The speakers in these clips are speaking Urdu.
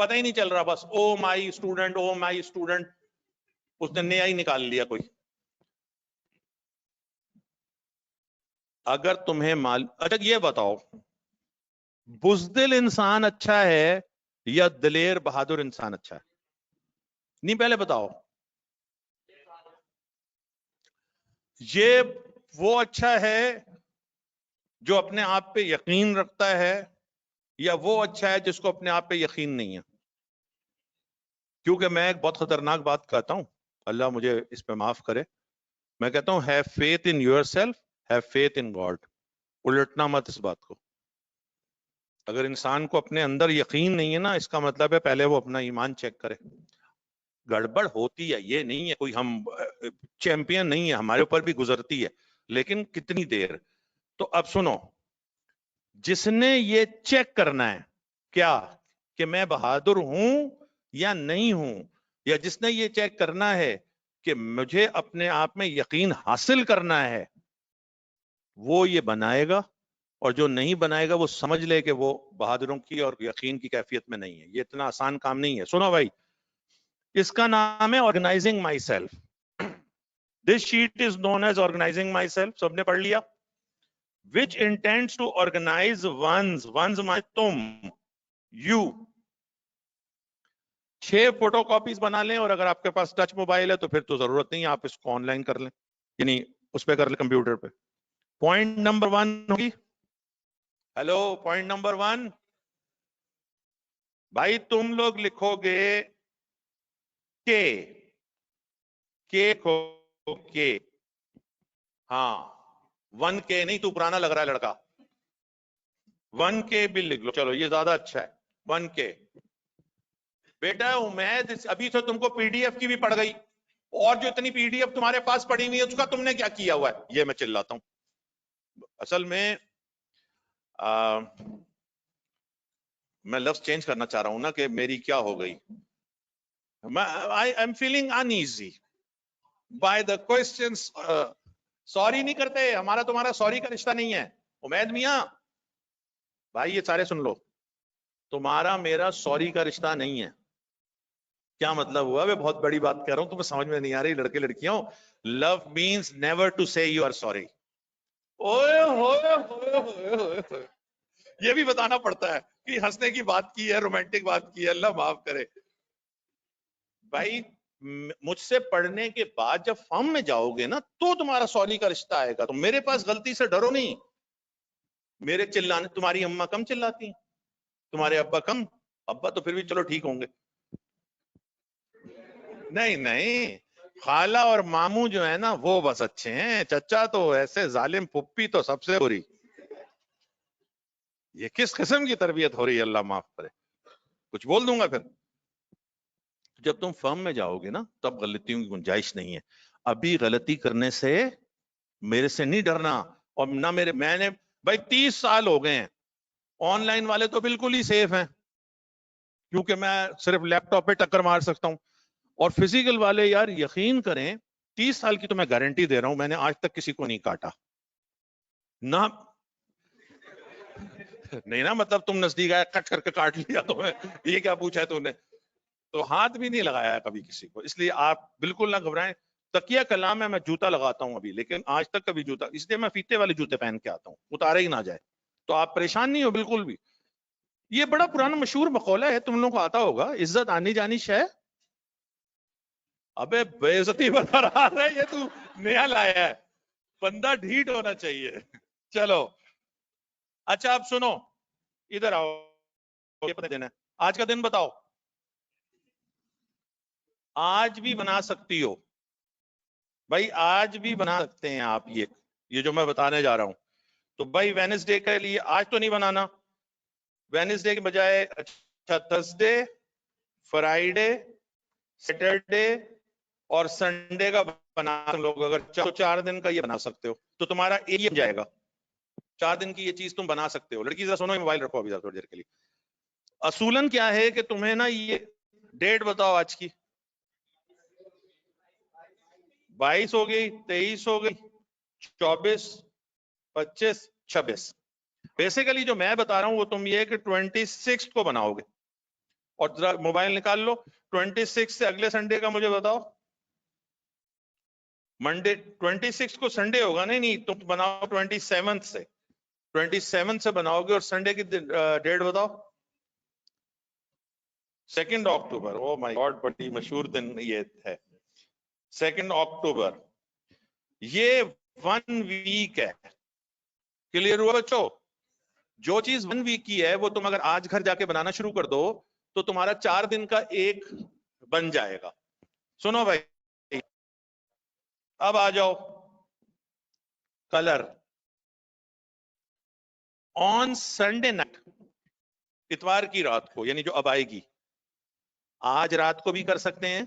پتہ ہی نہیں چل رہا, بس او my student, O my student, اس نے نیا ہی نکال لیا کوئی. اگر تمہیں اچھا یہ بتاؤ, بزدل انسان اچھا ہے یا دلیر بہادر انسان اچھا ہے؟ نہیں پہلے بتاؤ. یہ وہ اچھا ہے جو اپنے آپ پہ یقین رکھتا ہے, یا وہ اچھا ہے جس کو اپنے آپ پہ یقین نہیں ہے؟ کیونکہ میں ایک بہت خطرناک بات کہتا ہوں, اللہ مجھے اس پہ معاف کرے, میں کہتا ہوں have faith in yourself, have faith in God. الٹنا مت اس بات کو. اگر انسان کو اپنے اندر یقین نہیں ہے نا, اس کا مطلب ہے پہلے وہ اپنا ایمان چیک کرے. گڑبڑ ہوتی ہے, یہ نہیں ہے کوئی ہم چیمپئن نہیں ہے, ہمارے اوپر بھی گزرتی ہے, لیکن کتنی دیر. تو اب سنو, جس نے یہ چیک کرنا ہے کیا کہ میں بہادر ہوں یا نہیں ہوں, یا جس نے یہ چیک کرنا ہے کہ مجھے اپنے آپ میں یقین حاصل کرنا ہے, وہ یہ بنائے گا. اور جو نہیں بنائے گا وہ سمجھ لے کہ وہ بہادروں کی اور یقین کی کیفیت میں نہیں ہے. یہ اتنا آسان کام نہیں ہے. سنو بھائی, اس کا نام ہے organizing myself. This sheet is known as organizing myself. سب نے پڑھ لیا؟ which intends to organize one's میں تم, you. 6 فوٹو کاپیز بنا لیں, اور اگر آپ کے پاس ٹچ موبائل ہے تو پھر تو ضرورت نہیں, آپ اس کو آن لائن کر لیں, یعنی اس پہ کر لیں کمپیوٹر پہ. پوائنٹ نمبر 1 ہوگی. ہیلو, پوائنٹ نمبر 1, بھائی تم لوگ لکھو گے کے, ہاں 1K نہیں, تو پرانا لگ رہا ہے لڑکا, 1K بھی لکھ لو. چلو یہ زیادہ اچھا ہے, 1K. بیٹا امید ابھی تو تم کو پی ڈی ایف کی بھی پڑ گئی, اور جو اتنی پی ڈی ایف تمہارے پاس پڑی ہوئی ہے اس کا تم نے کیا کیا ہوا ہے, یہ میں چلاتا ہوں. اصل میں میں لفظ چینج کرنا چاہ رہا ہوں نا کہ میری کیا ہو گئی. I am feeling uneasy by the questions. Sorry نہیں کرتے, ہمارا تمہارا سوری کا رشتہ نہیں ہے. امید میاں بھائی یہ سارے سن لو, تمہارا میرا سوری کا رشتہ نہیں ہے. کیا مطلب ہوا؟ میں بہت بڑی بات کہہ رہا ہوں, تمہیں سمجھ میں نہیں آ رہی لڑکے لڑکیوں. لو مینس نیور ٹو سے یو آر سوری. یہ بھی بتانا پڑتا ہے کہ ہنسنے کی بات کی ہے, رومانٹک بات کی ہے, اللہ معاف کرے. بھائی مجھ سے پڑھنے کے بعد جب فارم میں جاؤ گے نا تو تمہارا سوری کا رشتہ آئے گا. تم میرے پاس غلطی سے ڈرو نہیں. میرے چلانے, تمہاری اماں کم چلاتی ہیں, تمہارے ابا کم. ابا تو پھر بھی چلو ٹھیک ہوں گے. نہیں, خالہ اور ماموں جو ہے نا وہ بس اچھے ہیں, چچا تو ایسے ظالم, پھپھی تو سب سے بری. یہ کس قسم کی تربیت ہو رہی ہے, اللہ معاف کرے. کچھ بول دوں گا پھر. جب تم فرم میں جاؤ گے نا تب غلطیوں کی گنجائش نہیں ہے. ابھی غلطی کرنے سے میرے سے نہیں ڈرنا, اور نہ میں نے بھائی 30 سال ہو گئے ہیں. آن لائن والے تو بالکل ہی سیف ہیں کیونکہ میں صرف لیپ ٹاپ پہ ٹکر مار سکتا ہوں, اور فزیکل والے یار یقین کریں 30 سال کی تو میں گارنٹی دے رہا ہوں, میں نے آج تک کسی کو نہیں کاٹا نہ. نہیں نا, مطلب تم نزدیک آیا کٹ کر کے کاٹ لیا تو یہ کیا پوچھا ہے تم نے, تو ہاتھ بھی نہیں لگایا کبھی کسی کو. اس لیے آپ بالکل نہ گھبرائیں. تکیہ کلام ہے, میں جوتا لگاتا ہوں ابھی, لیکن آج تک کبھی جوتا, اس لیے میں فیتے والے جوتے پہن کے آتا ہوں, اتارے ہی نہ جائے. تو آپ پریشان نہیں ہو بالکل بھی. یہ بڑا پرانا مشہور مقولہ ہے, تم لوگوں کو آتا ہوگا, عزت آنی جانی شے. ابے بے عزتی بتا رہا ہے, یہ تو نیا لایا ہے, بندہ ڈھیٹ ہونا چاہیے. چلو اچھا آپ سنو, ادھر آؤ. دن ہے آج کا, دن بتاؤ. آج بھی بنا سکتی ہو بھائی, آج بھی بنا سکتے ہیں آپ یہ جو میں بتانے جا رہا ہوں. تو بھائی وینسڈے کے لیے آج تو نہیں بنانا, وینسڈے کے بجائے اچھا تھرسڈے, فرائیڈے, سیٹرڈے اور سنڈے کا بنا لوگ. اگر 4 دن کا یہ بنا سکتے ہو تو تمہارا ایریا جائے گا. 4 دن کی یہ چیز تم بنا سکتے ہو. لڑکی ذرا سنو, موبائل رکھو ابھی تھوڑی دیر کے لیے. اصولاً کیا ہے کہ تمہیں نا یہ ڈیٹ بتاؤ آج کی. 22 ہو گئی, 23 ہو گئی, 24, 25, 26. بیسیکلی جو میں بتا رہا ہوں وہ تم یہ کہ 26 کو بناؤ گے, اور ذرا موبائل نکال لو 26 سے اگلے سنڈے کا مجھے بتاؤ. منڈے 26 کو سنڈے ہوگا. نہیں تم بناؤ 27 سے 27 سے بناؤ گے. اور سنڈے کی ڈیٹ بتاؤ. 2 اکتوبر. او مائی گاڈ بڑی مشہور دن یہ ہے 2 اکتوبر. یہ 1 ویک ہے. کلیئر ہوا بچوں؟ جو چیز 1 ویک کی ہے وہ تم اگر آج گھر جا کے بنانا شروع کر دو تو تمہارا 4 دن کا ایک بن جائے گا. سنو بھائی اب آ جاؤ. کلر آن سنڈے نائٹ, اتوار کی رات کو, یعنی جو اب آئے گی. آج رات کو بھی کر سکتے ہیں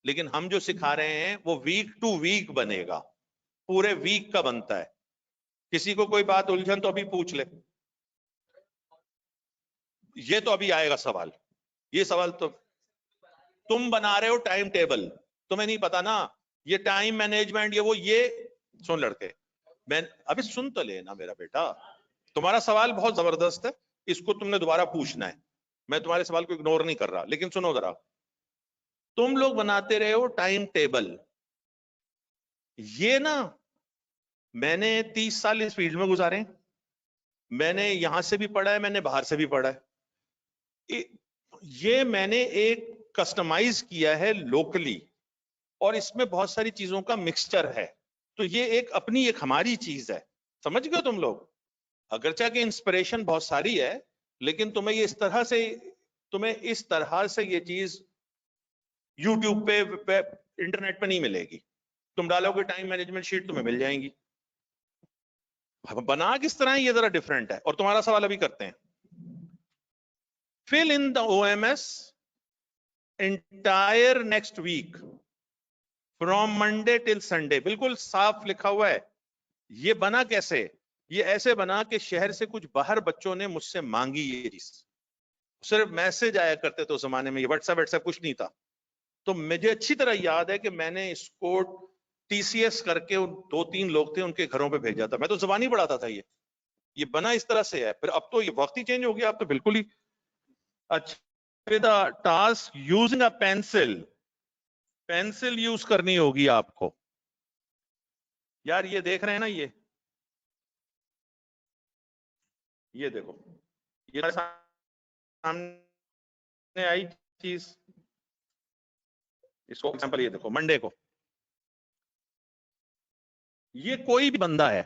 لیکن ہم جو سکھا رہے ہیں وہ ویک ٹو ویک بنے گا. پورے ویک کا بنتا ہے. کسی کو کوئی بات الجھن تو ابھی پوچھ لے. یہ تو ابھی آئے گا سوال. یہ سوال تو تم بنا رہے ہو ٹائم ٹیبل, تمہیں نہیں پتا نا یہ ٹائم مینجمنٹ یہ سن لڑکے میں ابھی سن تو لینا میرا بیٹا. تمہارا سوال بہت زبردست ہے, اس کو تم نے دوبارہ پوچھنا ہے. میں تمہارے سوال کو اگنور نہیں کر رہا لیکن سنو ذرا. تم لوگ بناتے رہے ہو ٹائم ٹیبل. یہ نا میں نے 30 سال اس فیلڈ میں گزارے. میں نے یہاں سے بھی پڑھا ہے, میں نے باہر سے بھی پڑھا ہے. یہ میں نے ایک کسٹمائز کیا ہے لوکلی, اور اس میں بہت ساری چیزوں کا مکسچر ہے. تو یہ ایک اپنی ایک ہماری چیز ہے. سمجھ گئے تم لوگ؟ اگرچہ کہ انسپریشن بہت ساری ہے لیکن تمہیں یہ اس طرح سے یہ چیز یوٹیوب پہ انٹرنیٹ پہ نہیں ملے گی. تم ڈالو گے ٹائم مینجمنٹ شیٹ تمہیں مل جائیں گی. بنا کس طرح یہ ذرا ڈیفرنٹ ہے. اور تمہارا سوال ابھی کرتے ہیں. fill in the OMS entire next week from Monday till Sunday. بالکل صاف لکھا ہوا ہے. یہ بنا کیسے؟ یہ ایسے بنا کہ شہر سے کچھ باہر بچوں نے مجھ سے مانگی یہ چیز. صرف میسج آیا کرتے تھے اس زمانے میں, یہ واٹس ایپ کچھ نہیں تھا. تو مجھے اچھی طرح یاد ہے کہ میں نے اس کو TCS کر کے 2-3 لوگ تھے ان کے گھروں پہ بھیجا تھا. میں تو زبانی پڑھاتا تھا. یہ بنا اس طرح سے ہے. پھر اب تو یہ وقت ہی چینج ہو گیا. اب تو بالکل ہی اچھا. Task using a pencil use کرنی ہوگی آپ کو. یار یہ دیکھ رہے ہیں نا, یہ دیکھو یہ سامنے آئی چیز. اس کو ایگزامپل یہ دیکھو. منڈے کو یہ کوئی بھی بندہ ہے,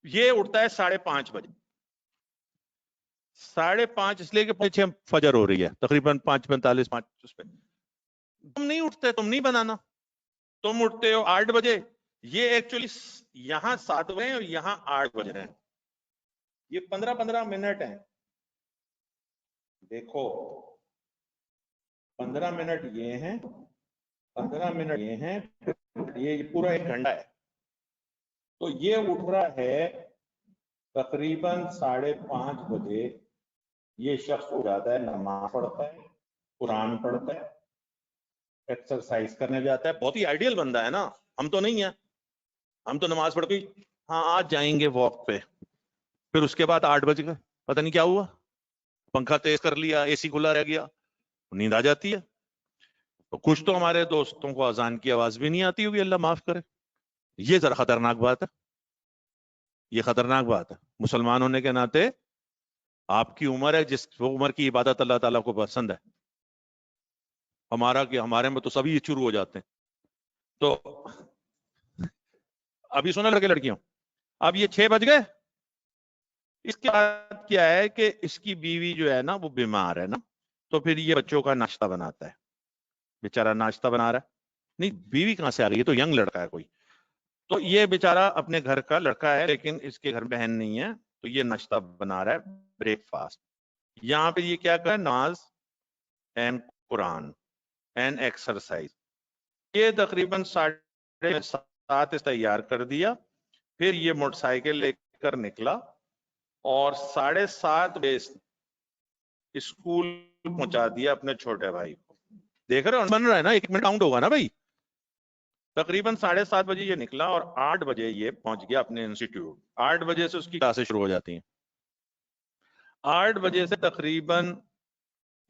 یہ اٹھتا ہے 5:30 بجے. 5:30 اس لیے کہ 6 فجر ہو رہی ہے تقریباً 5:45 اس پہ. تم نہیں اٹھتے, تم نہیں بنانا, تم اٹھتے ہو 8 بجے. یہ ایکچولی یہاں 7 بجے اور یہاں 8 بج رہے ہیں. یہ 15 منٹ ہیں. دیکھو 15 منٹ یہ ہیں, 15 منٹ یہ ہیں, یہ پورا 1 گھنٹہ ہے. تو یہ اٹھ رہا ہے تقریباً 5:30 بجے. یہ شخص اٹھ جاتا ہے, نماز پڑھتا ہے, قرآن پڑھتا ہے, ایکسرسائز کرنے جاتا ہے. بہت ہی آئیڈیل بندہ ہے نا. ہم تو نہیں ہیں, ہم تو نماز پڑھ کے ہاں آج جائیں گے واک پہ. پھر اس کے بعد 8 بج گئے, پتہ نہیں کیا ہوا, پنکھا تیز کر لیا, AC کھلا رہ گیا, نیند آ جاتی ہے. تو کچھ تو ہمارے دوستوں کو اذان کی آواز بھی نہیں آتی ہوگی, اللہ معاف کرے. یہ ذرا خطرناک بات ہے. یہ خطرناک بات ہے. مسلمان ہونے کے ناطے آپ کی عمر ہے, جس عمر کی عبادت اللہ تعالیٰ کو پسند ہے. ہمارے میں تو سبھی یہ شروع ہو جاتے ہیں. تو ابھی سنا لڑکے لڑکیوں, اب یہ 6 بج گئے. اس کے بعد کیا ہے کہ اس کی بیوی جو ہے نا وہ بیمار ہے نا, تو پھر یہ بچوں کا ناشتہ بناتا ہے. بیچارہ ناشتہ بنا رہا ہے. نہیں بیوی کہاں سے آ گئی, یہ تو ینگ لڑکا ہے کوئی. تو یہ بیچارہ اپنے گھر کا لڑکا ہے لیکن اس کے گھر بہن نہیں ہے, تو یہ ناشتہ بنا رہا ہے, بریک فاسٹ. یہاں پہ یہ کیا کر نماز اینڈ قرآن اینڈ ایکسرسائز. یہ تقریباً 7:30 تیار کر دیا. پھر یہ موٹر سائیکل لے کر نکلا اور 7:30 بجے اسکول پہنچا دیا اپنے چھوٹے بھائی کو. دیکھ رہے ہو بن رہا ہے نا, 1 منٹ کاؤنٹ ہوگا نا بھائی. تقریباً 7:30 بجے یہ نکلا اور 8 بجے یہ پہنچ گیا اپنے انسٹیٹیوٹ. 8 بجے سے اس کی کلاسیں شروع ہو جاتی ہیں. 8 بجے سے تقریباً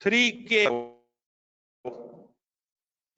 3K,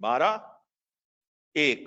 12:01,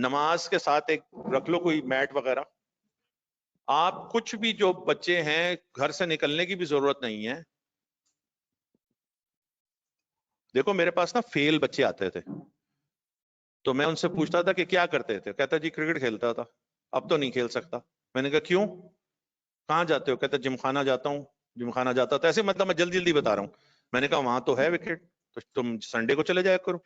نماز کے ساتھ ایک رکھ لو کوئی میٹ وغیرہ. آپ کچھ بھی جو بچے ہیں گھر سے نکلنے کی بھی ضرورت نہیں ہے. دیکھو میرے پاس نا فیل بچے آتے تھے تو میں ان سے پوچھتا تھا کہ کیا کرتے تھے, کہتا جی کرکٹ کھیلتا تھا, اب تو نہیں کھیل سکتا. میں نے کہا کیوں, کہاں جاتے ہو, کہتا جم خانہ جاتا ہوں, جم خانہ جاتا تھا. ایسے مطلب میں جلدی جلدی بتا رہا ہوں. میں نے کہا وہاں تو ہے وکٹ, تو تم سنڈے کو چلے جایا کرو.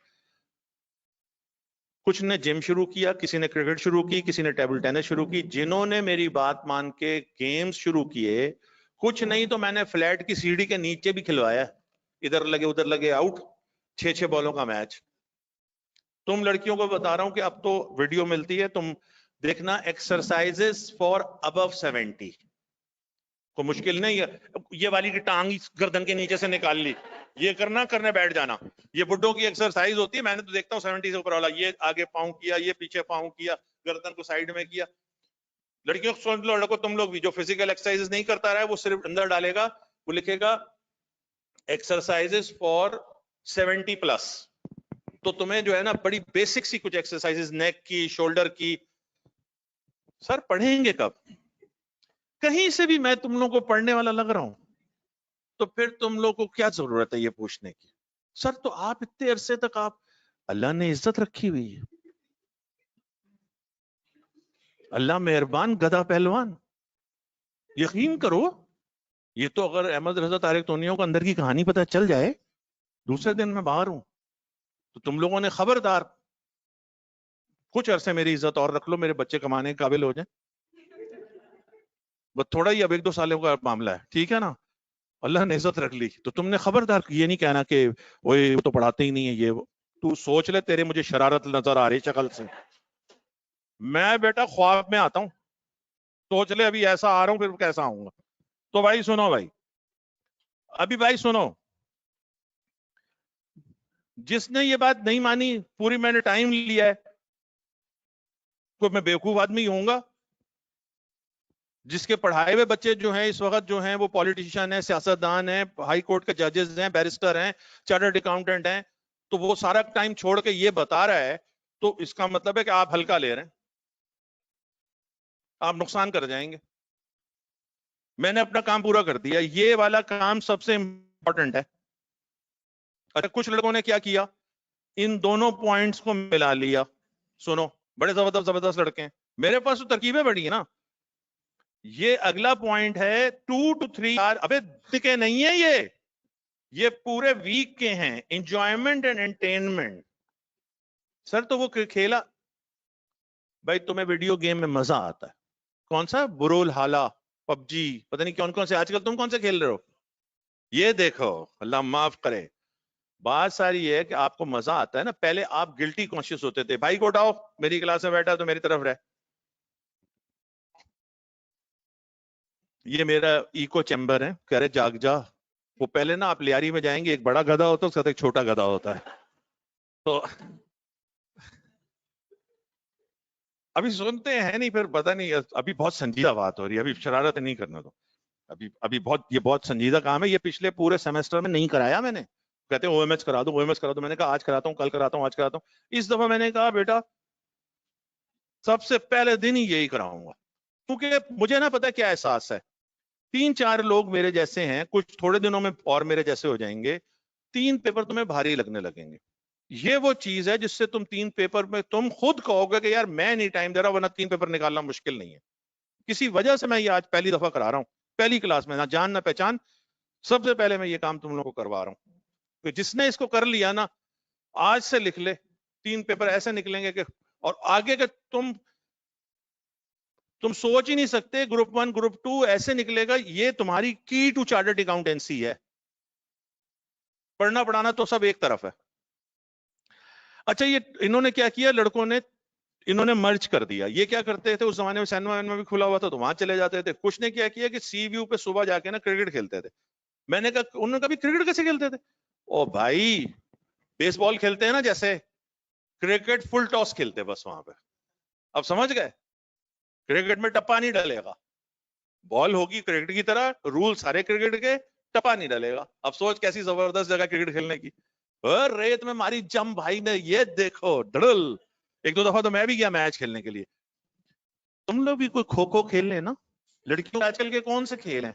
کچھ نے جم شروع کیا, کسی نے کرکٹ شروع کی, کسی نے ٹیبل ٹینس شروع کی. جنہوں نے میری بات مان کے گیمز شروع کیے, کچھ نہیں تو میں نے فلیٹ کی سیڑھی کے نیچے بھی کھلوایا, ادھر لگے ادھر لگے, آؤٹ, 6 بالوں کا میچ. تم لڑکیوں کو بتا رہا ہوں کہ اب تو ویڈیو ملتی ہے, تم دیکھنا, ایکسرسائزز فار ابو 70. کو مشکل نہیں ہے, یہ والی کی ٹانگ گردن کے نیچے سے نکال لی, یہ کرنے بیٹھ جانا, یہ بڈھوں کی ایکسرسائز ہوتی ہے. میں نے تو دیکھتا ہوں 70 سے اوپر والا, یہ آگے پاؤں کیا, یہ پیچھے پاؤں کیا, گردن کو سائیڈ میں کیا. لڑکیوں کو سن لو, لڑکو تم لوگ بھی, جو فزیکل ایکسرسائز نہیں کرتا رہا ہے وہ صرف اندر ڈالے گا, وہ لکھے گا ایکسرسائزز فار 70+. تو تمہیں جو ہے نا بڑی بیسک سی کچھ ایکسرسائزز, نیک کی, شولڈر کی. سر پڑھیں گے کب؟ کہیں سے بھی میں تم لوگوں کو پڑھنے والا لگ رہا ہوں تو پھر تم لوگ کو کیا ضرورت ہے یہ پوچھنے کی؟ سر تو آپ اتنے عرصے تک, آپ, اللہ نے عزت رکھی ہوئی ہے, اللہ مہربان, گدھا پہلوان. یقین کرو, یہ تو اگر احمد رضا طارق تونیوں کو اندر کی کہانی پتہ چل جائے, دوسرے دن میں باہر ہوں, تو تم لوگوں نے خبردار کچھ عرصے میری عزت اور رکھ لو, میرے بچے کمانے کے قابل ہو جائیں. بس تھوڑا ہی, اب 1-2 سالوں کا معاملہ ہے, ٹھیک ہے نا, اللہ نے عزت رکھ لی, تو تم نے خبردار یہ نہیں کہنا کہ وہ تو پڑھاتے ہی نہیں ہے یہ. تو سوچ لے, تیرے مجھے شرارت نظر آ رہی شکل سے. میں بیٹا خواب میں آتا ہوں, سوچ لے ابھی ایسا آ رہا ہوں پھر کیسا آؤں گا. تو بھائی سنو, بھائی ابھی بھائی سنو, جس نے یہ بات نہیں مانی, پوری میں نے ٹائم لیا ہے, کوئی میں بیوقوف آدمی ہوں گا؟ جس کے پڑھائے ہوئے بچے جو ہیں اس وقت جو ہیں وہ پولیٹیشین ہیں, سیاستدان ہیں, ہائی کورٹ کے ججز ہیں, بیرسٹر ہیں, چارٹرڈ اکاؤنٹنٹ ہیں, تو وہ سارا ٹائم چھوڑ کے یہ بتا رہا ہے, تو اس کا مطلب ہے کہ آپ ہلکا لے رہے ہیں, آپ نقصان کر جائیں گے. میں نے اپنا کام پورا کر دیا, یہ والا کام سب سے امپورٹنٹ ہے. اچھا, کچھ لڑکوں نے کیا کیا, ان دونوں پوائنٹس کو ملا لیا. سنو, بڑے زبردست لڑکے ہیں, میرے پاس تو ترکیبیں بڑی ہیں نا. یہ اگلا پوائنٹ ہے 2 to 3 ابے دکھے نہیں ہے, یہ پورے ویک کے ہیں, انجوائمنٹ اینڈ انٹرٹینمنٹ. سر تو وہ کھیلا, بھائی تمہیں ویڈیو گیم میں مزہ آتا ہے, کون سا, برول حالا, پب جی, پتہ نہیں کون سے, آج کل تم کون سے کھیل رہے ہو, یہ دیکھو, اللہ معاف کرے. بات ساری یہ ہے کہ آپ کو مزہ آتا ہے نا, پہلے آپ گلٹی کانشیس ہوتے تھے, بھائی کو اٹھاؤ, میری کلاس میں بیٹھا تو میری طرف رہ. یہ میرا ایکو چیمبر ہے, کہہ رہے جاگ جا. وہ پہلے نا آپ لیاری میں جائیں گے, ایک بڑا گدھا ہوتا ہے, اس کے ساتھ ایک چھوٹا گدھا ہوتا ہے. تو ابھی سنتے ہیں نہیں, پھر پتہ نہیں, ابھی بہت سنجیدہ بات ہو رہی ہے, ابھی شرارت نہیں کرنا. تو ابھی یہ بہت سنجیدہ کام ہے, یہ پچھلے پورے سیمسٹر میں نہیں کرایا میں نے. کہتے ہیں او ایم ایس کرا دو, او ایم ایس کرا دو. میں نے کہا آج کراتا ہوں, کل کراتا ہوں, آج کراتا ہوں. اس دفعہ میں نے کہا بیٹا سب سے پہلے دن ہی یہی کراؤں گا, کیونکہ مجھے نا پتا کیا احساس ہے, 3-4 لوگ میرے جیسے ہیں, کچھ تھوڑے دنوں میں اور میرے جیسے ہو جائیں گے. 3 پیپر تمہیں بھاری لگنے لگیں گے. یہ وہ چیز ہے جس سے تم 3 پیپر میں تم خود کہو گے کہ یار میں نہیں ٹائم دے رہا, ورنہ 3 پیپر نکالنا مشکل نہیں ہے. کسی وجہ سے میں یہ آج پہلی دفعہ کرا رہا ہوں, پہلی کلاس میں, نہ جان نہ پہچان, سب سے پہلے میں یہ کام تم لوگوں کو کروا رہا ہوں. کہ جس نے اس کو کر لیا نا, آج سے لکھ لے, 3 پیپر ایسے نکلیں گے کہ, اور آگے کے تم سوچ ہی نہیں سکتے, گروپ 1 گروپ 2 ایسے نکلے گا. یہ تمہاری کی ٹو چارٹرڈ اکاؤنٹنسی ہے. پڑھنا پڑھانا تو سب ایک طرف ہے. اچھا, یہ انہوں نے کیا کیا, لڑکوں نے, انہوں نے مرج کر دیا. یہ کیا کرتے تھے اس زمانے میں, سینما میں بھی کھلا ہوا تھا تو وہاں چلے جاتے تھے. کچھ نے کیا کیا کہ سی ویو پہ صبح جا کے نا کرکٹ کھیلتے تھے. میں نے کہا, انہوں نے کبھی کرکٹ کیسے کھیلتے تھے؟ او بھائی, بیس بال کھیلتے ہیں نا جیسے, کرکٹ فل ٹاس کھیلتے بس وہاں پہ. اب سمجھ گئے, کرکٹ میں ٹپا نہیں ڈلے گا, بال ہوگی کرکٹ کی طرح, رول سارے کرکٹ کے, ٹپا نہیں ڈلے گا. اب سوچ کیسی زبردست جگہ کرکٹ کھیلنے کی. ریت میں ماری جم بھائی نے, یہ دیکھو ڈڑل, ایک دو دفعہ تو میں بھی گیا میچ کھیلنے کے لیے. تم لوگ بھی کوئی کھو کھو کھیل لیں نا. لڑکیوں آج کل کے کون سے کھیل ہیں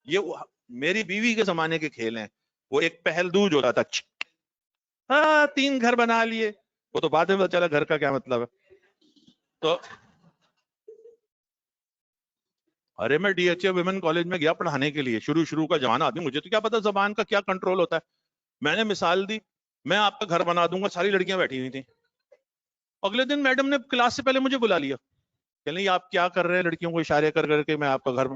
یہ؟ میری بیوی کے زمانے کے کھیل ہیں. وہ ایک پہل دوج ہوتا تھا, ہاں 3 گھر بنا لیے. وہ تو بعد میں پتا چلا گھر کا کیا مطلب ہے. تو ارے میں D H A women college میں گیا پڑھانے کے لیے, شروع کا جوان آدمی, مجھے تو کیا پتا زبان کا کیا کنٹرول ہوتا ہے. میں نے مثال دی, میں آپ کا گھر بنا دوں گا, ساری لڑکیاں بیٹھی ہوئی تھیں. اگلے دن میڈم نے کلاس سے پہلے مجھے بلا لیا کہ نہیں آپ کیا کر رہے ہیں, لڑکیوں کو اشارے کر کر کے میں آپ کا گھر.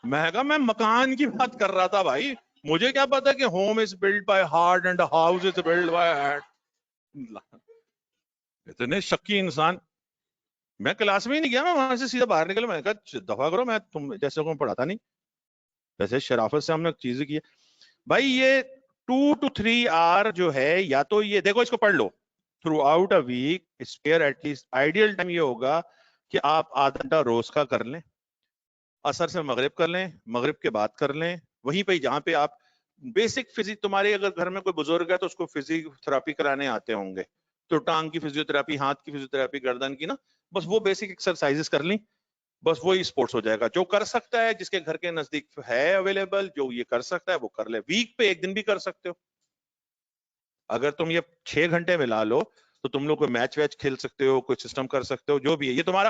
میں کہا میں مکان کی بات کر رہا تھا بھائی, مجھے کیا پتا کہ home is built by heart and house is built by head. اتنے شکی انسان. میں کلاس میں ہی نہیں گیا, میں وہاں سے سیدھا باہر نکل. میں نے کہا دفعہ کرو, میں تم جیسے کو پڑھاتا نہیں. ویسے شرافت سے ہم نے چیزیں کی بھائی. یہ 2 to 3 hour جو ہے, یا تو یہ دیکھو اس کو پڑھ لو throughout a week, spare at least. Ideal time یہ ہوگا کہ آپ آدھا گھنٹہ روز کا کر لیں, عصر سے مغرب کر لیں, مغرب کے بعد کر لیں. وہیں پہ جہاں پہ آپ بیسک فزی, تمہارے اگر گھر میں کوئی بزرگ ہے تو اس کو فزیوتھراپی کرانے آتے ہوں گے, تو ٹانگ کی فزیوتھراپی, ہاتھ کی فزیوتھراپی, گردن کی نا, بس وہ بیسک ایکسرسائزز کر لیں, بس وہی سپورٹس ہو جائے گا. جو کر سکتا ہے, جس کے گھر کے نزدیک ہے اویلیبل, جو یہ کر سکتا ہے وہ کر لے. ویک پہ 1 دن بھی کر سکتے ہو. اگر تم یہ 6 گھنٹے میں لا لو تو تم لوگ کوئی میچ ویچ کھیل سکتے ہو, کوئی سسٹم کر سکتے ہو, جو بھی ہے. یہ تمہارا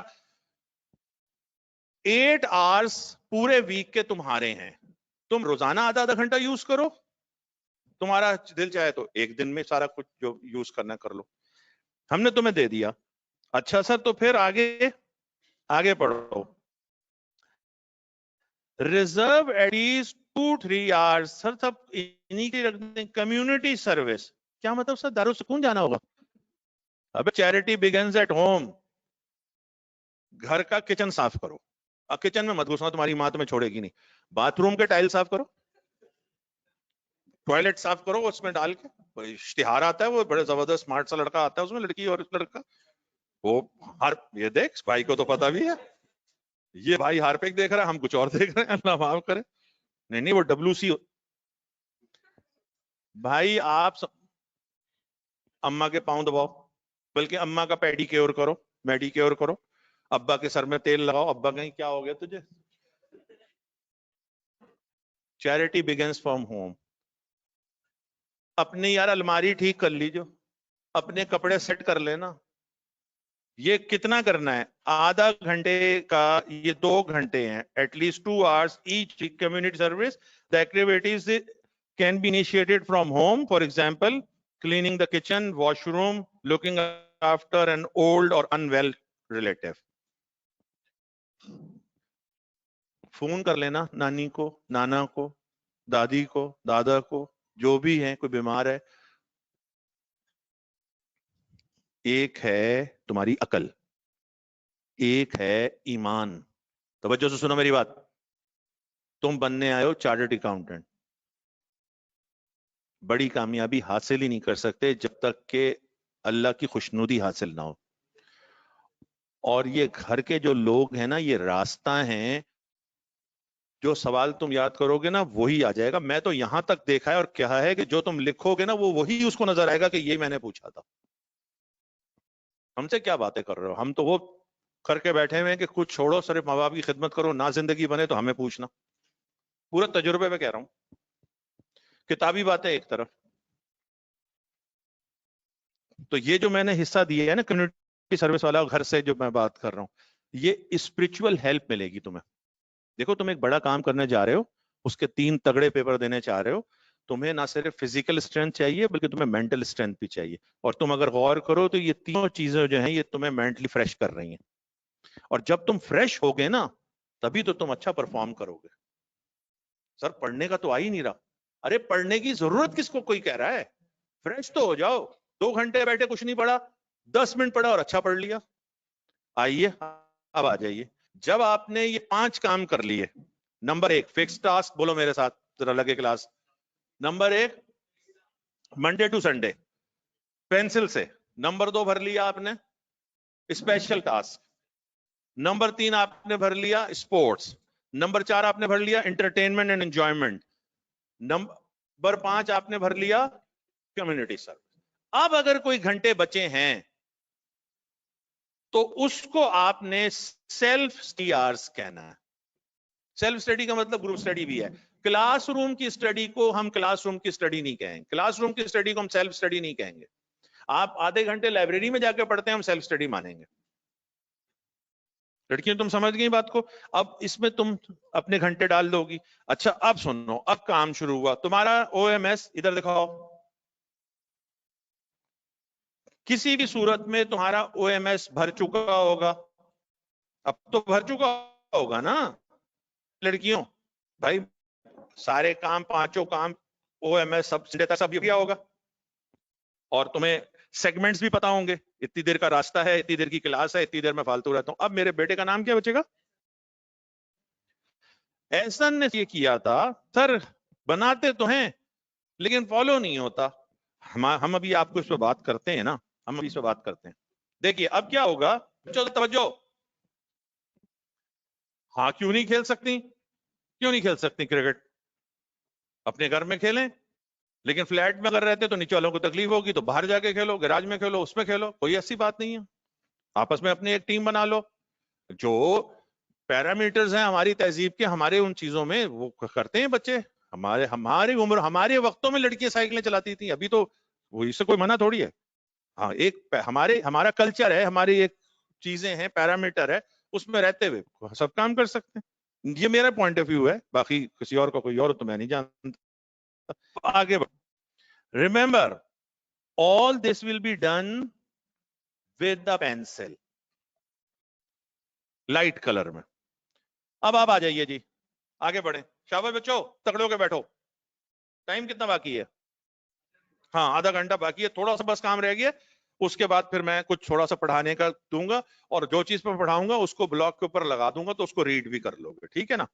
8 hours پورے ویک کے تمہارے ہیں. تم روزانہ آدھا گھنٹہ یوز کرو, تمہارا دل چاہے تو 1 دن میں سارا کچھ جو یوز کرنا کر لو. ہم نے تمہیں دے دیا. اچھا سر, تو پھر آگے پڑھو. Reserve at least 2-3 hours. سر سب انہی کے رکھ دیں. کمیونٹی سروس کیا مطلب سر؟ دارالسکون جانا ہوگا؟ ابے چیریٹی بگنز ایٹ ہوم. گھر کا کچن صاف کرو. اب کچن میں مت گھسنا, تمہاری ماں تمہیں چھوڑے گی نہیں. باتھ روم کے ٹائل صاف کرو, ٹوائلٹ صاف کرو, اس میں ڈال کے اشتہار آتا ہے, وہ بڑے زبردست اسمارٹ سا لڑکا آتا ہے اس میں, لڑکی اور لڑکا, وہ ہر یہ دیکھ بھائی کو تو پتا بھی ہے, یہ بھائی ہارپک دیکھ رہا ہے, ہم کچھ اور دیکھ رہے ہیں, اللہ معاف کرے. نہیں وہ WC. بھائی آپ اماں کے پاؤں دباؤ, بلکہ اماں کا پیڈی کیئر کرو, میڈی کیئر کرو. ابا کے سر میں تیل لگاؤ. ابا کہیں کیا ہو گیا تجھے؟ Charity begins from home. اپنی یار الماری ٹھیک کر لیجو, اپنے کپڑے سیٹ کر لینا. یہ کتنا کرنا ہے؟ آدھا گھنٹے کا, یہ 2 گھنٹے ہیں. At least 2 hours each community service. The activities can be initiated from home. For example, cleaning the kitchen, washroom, looking after an old or unwell relative. Phone کر لینا نانی کو, نانا کو, دادی کو, دادا کو, جو بھی ہیں, کوئی بیمار ہے. ایک ہے تمہاری عقل, ایک ہے ایمان. توجہ سے سنو میری بات. تم بننے آئے ہو چارٹرڈ اکاؤنٹنٹ. بڑی کامیابی حاصل ہی نہیں کر سکتے جب تک کہ اللہ کی خوشنودی حاصل نہ ہو. اور یہ گھر کے جو لوگ ہیں نا, یہ راستہ ہیں. جو سوال تم یاد کرو گے نا وہی آ جائے گا. میں تو یہاں تک دیکھا ہے اور کیا ہے کہ جو تم لکھو گے نا وہی اس کو نظر آئے گا کہ یہ میں نے پوچھا تھا. ہم سے کیا باتیں کر رہے ہو؟ ہم تو وہ کر کے بیٹھے ہوئے ہیں کہ کچھ چھوڑو, صرف ماں باپ کی خدمت کرو, نہ زندگی بنے تو ہمیں پوچھنا. پورا تجربے میں کہہ رہا ہوں, کتابی باتیں ایک طرف. تو یہ جو میں نے حصہ دیا ہے نا کمیونٹی سروس والا, گھر سے جو میں بات کر رہا ہوں, یہ اسپرچول ہیلپ ملے گی تمہیں. دیکھو تم ایک بڑا کام کرنے جا رہے ہو, اس کے 3 تگڑے پیپر دینے چاہ رہے ہو. تمہیں نہ صرف فزیکل اسٹرینتھ چاہیے بلکہ تمہیں مینٹل اسٹرینتھ بھی چاہیے. اور تم اگر غور کرو تو یہ تینوں چیزیں جو ہیں یہ تمہیں مینٹلی فریش کر رہی ہیں. اور جب تم فریش ہوگے نا تبھی تو تم اچھا پرفارم کرو گے. سر پڑھنے کا تو آ ہی نہیں رہا. ارے پڑھنے کی ضرورت کس کو کوئی کہہ رہا ہے؟ فریش تو ہو جاؤ. 2 گھنٹے بیٹھے کچھ نہیں پڑھا, 10 منٹ پڑھا اور اچھا پڑھ لیا. آئیے اب آ جائیے. جب آپ نے یہ 5 کام کر لیے, نمبر 1 فکس ٹاسک, بولو میرے ساتھ ذرا لگے class. Number 1 Monday to Sunday pencil سے. نمبر 2 بھر لیا آپ نے اسپیشل ٹاسک. نمبر 3 آپ نے بھر لیا اسپورٹس. نمبر 4 آپ نے بھر لیا انٹرٹینمنٹ اینڈ انجوائمنٹ. نمبر 5 آپ نے بھر لیا کمیونٹی سروس. اب اگر کوئی گھنٹے بچے ہیں تو اس کو آپ نے سیلف اسٹڈی آورز کہنا ہے. سیلف اسٹڈی کا مطلب گروپ اسٹڈی بھی ہے. کلاس روم کی اسٹڈی کو ہم کلاس روم کی اسٹڈی نہیں کہیں گے, کلاس روم کی اسٹڈی کو ہم سیلف اسٹڈی نہیں کہیں گے. آپ آدھے گھنٹے لائبریری میں جا کے پڑھتے ہیں, ہم سیلف اسٹڈی مانیں گے. لڑکیوں تم سمجھ گئی بات کو؟ اب اس میں تم اپنے گھنٹے ڈال دو گی. اچھا اب سنو, اب کام شروع ہوا تمہارا او ایم ایس, ادھر دکھاؤ. کسی بھی صورت میں تمہارا او ایم ایس بھر چکا ہوگا. اب تو بھر چکا ہوگا نا لڑکیوں؟ بھائی سارے کام, پانچوں کام او ایم ایس سب کیا ہوگا, اور تمہیں سیگمنٹس بھی پتا ہوں گے. اتنی دیر کا راستہ ہے, اتنی دیر کی کلاس ہے, اتنی دیر میں فالتو رہتا ہوں. اب میرے بیٹے کا نام کیا بچے گا؟ احسن نے یہ کیا تھا سر, بناتے تو ہیں لیکن فالو نہیں ہوتا. ہم ابھی آپ کو اس پہ بات کرتے ہیں نا, ہم ابھی اس پہ بات کرتے ہیں. دیکھیے اب کیا ہوگا, توجہ. ہاں کیوں نہیں کھیل سکتی, کیوں نہیں کھیل سکتی کرکٹ؟ اپنے گھر میں کھیلیں, لیکن فلیٹ میں اگر رہتے تو نیچے والوں کو تکلیف ہوگی, تو باہر جا کے کھیلو, گراج میں کھیلو, اس میں کھیلو, کوئی ایسی بات نہیں ہے. آپس میں اپنی ایک ٹیم بنا لو. جو پیرامیٹرز ہیں ہماری تہذیب کے, ہمارے ان چیزوں میں وہ کرتے ہیں بچے. ہماری عمر, ہمارے وقتوں میں لڑکیاں سائیکلیں چلاتی تھیں, ابھی تو وہ اس سے کوئی منع تھوڑی ہے. ہاں ایک ہمارا کلچر ہے, ہماری ایک چیزیں ہیں, پیرامیٹر ہے, اس میں رہتے ہوئے سب کام کر سکتے ہیں. یہ میرا پوائنٹ آف ویو ہے, باقی کسی اور کا کوئی اور تو میں نہیں جانتا. آگے بڑھ. Remember all this will be done with the pencil, light colour میں. اب آپ آ جائیے جی, آگے بڑھیں. شاباش بچوں, تکڑے ہو کے بیٹھو. ٹائم کتنا باقی ہے؟ ہاں آدھا گھنٹہ باقی ہے, تھوڑا سا بس کام رہ گیا. اس کے بعد پھر میں کچھ تھوڑا سا پڑھانے کا دوں گا, اور جو چیز پہ پڑھاؤں گا اس کو بلاک کے اوپر لگا دوں گا, تو اس کو ریڈ بھی کر لو گے, ٹھیک ہے نا؟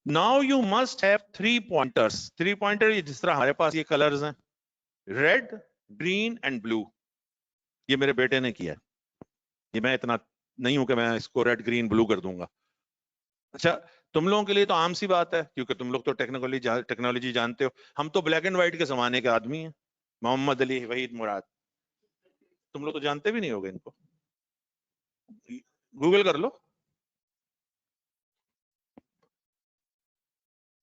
Now you must have 3 pointers. 3 pointer جس طرح ہمارے پاس یہ کلرز ہیں, ریڈ, گرین اینڈ بلو. یہ میرے بیٹے نے کیا ہے, یہ میں اتنا نہیں ہوں کہ میں اس کو ریڈ گرین بلو کر دوں گا. اچھا تم لوگوں کے لیے تو عام سی بات ہے, کیونکہ تم لوگ تو ٹیکنالوجی جانتے ہو. ہم تو بلیک اینڈ وائٹ کے زمانے کے آدمی ہیں. محمد علی, وحید مراد, تم لوگ تو جانتے بھی نہیں ہوگے ان کو, گوگل کر لو.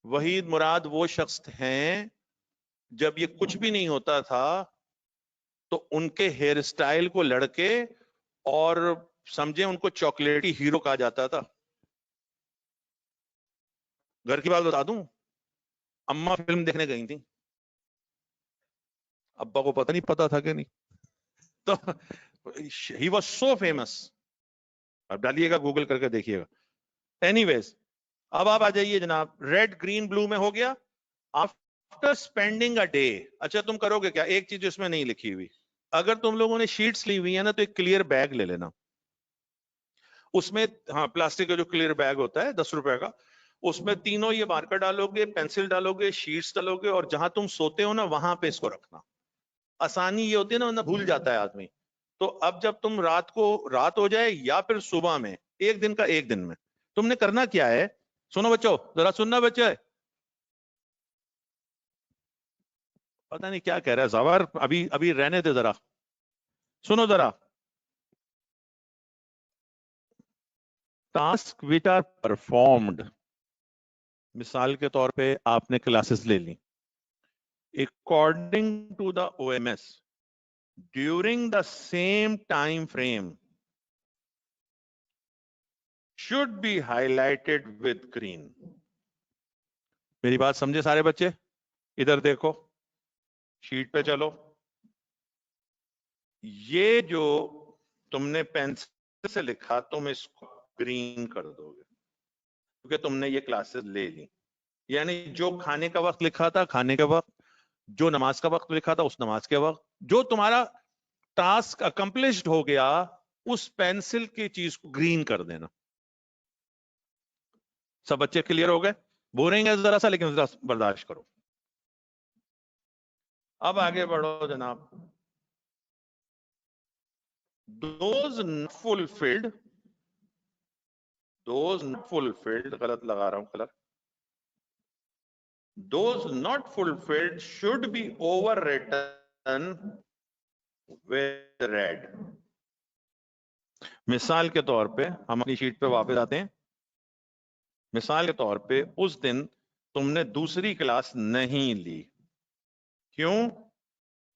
وحید مراد وہ شخص ہیں جب یہ کچھ بھی نہیں ہوتا تھا تو ان کے ہیئر اسٹائل کو لڑکے اور سمجھے ان کو چاکلیٹی ہیرو کہا جاتا تھا. گھر کی بات بتا دوں, اماں فلم دیکھنے گئی تھی, ابا کو پتہ نہیں پتا تھا کہ نہیں, تو ہی واز سو فیمس. اب ڈالیے گا گوگل کر کے دیکھیے گا. اینی ویز اب آپ آ جائیے جناب, ریڈ گرین بلو میں ہو گیا. آفٹر اسپینڈنگ اے ڈے, اچھا تم کرو گے کیا؟ ایک چیز اس میں نہیں لکھی ہوئی, اگر تم لوگوں نے شیٹس لی ہوئی ہے نا تو ایک کلیئر بیگ لے لینا. اس میں ہاں پلاسٹک کا جو کلیئر بیگ ہوتا ہے 10 روپے کا, اس میں تینوں یہ مارکر ڈالو گے, پینسل ڈالو گے, شیٹس ڈالو گے, اور جہاں تم سوتے ہو نا وہاں پہ اس کو رکھنا. آسانی یہ ہوتی ہے نا, ورنہ بھول جاتا ہے آدمی. تو اب جب تم رات ہو جائے یا پھر صبح میں, ایک دن کا ایک دن میں, تم نے کرنا کیا ہے, سنو بچوں, ذرا سننا بچے, پتہ نہیں کیا کہہ رہا ہے زوار, ابھی رہنے دے, ذرا سنو ذرا. ٹاسک وچ آر پرفارمڈ, مثال کے طور پہ آپ نے کلاسز لے لی, according to the O M S during the same time frame should be highlighted with green. میری بات سمجھے سارے بچے؟ ادھر دیکھو, شیٹ پہ چلو. یہ جو تم نے پینسل سے لکھا تم اس کو گرین کر دو گے کیونکہ تم نے یہ کلاسز لے لی. یعنی جو کھانے کا وقت لکھا تھا کھانے کا وقت, جو نماز کا وقت لکھا تھا اس نماز کے وقت, جو تمہارا ٹاسک اکمپلشڈ ہو گیا اس پینسل کی چیز کو گرین کر دینا. سب بچے کلیئر ہو گئے؟ بورنگ ہے ذرا سا لیکن ذرا برداشت کرو. اب آگے بڑھو جناب. those not fulfilled غلط لگا رہا ہوں colour, those not fulfilled should be overwritten with red. مثال کے طور پہ ہم اپنی شیٹ پہ واپس آتے ہیں. مثال کے طور پہ اس دن تم نے دوسری کلاس نہیں لی. کیوں؟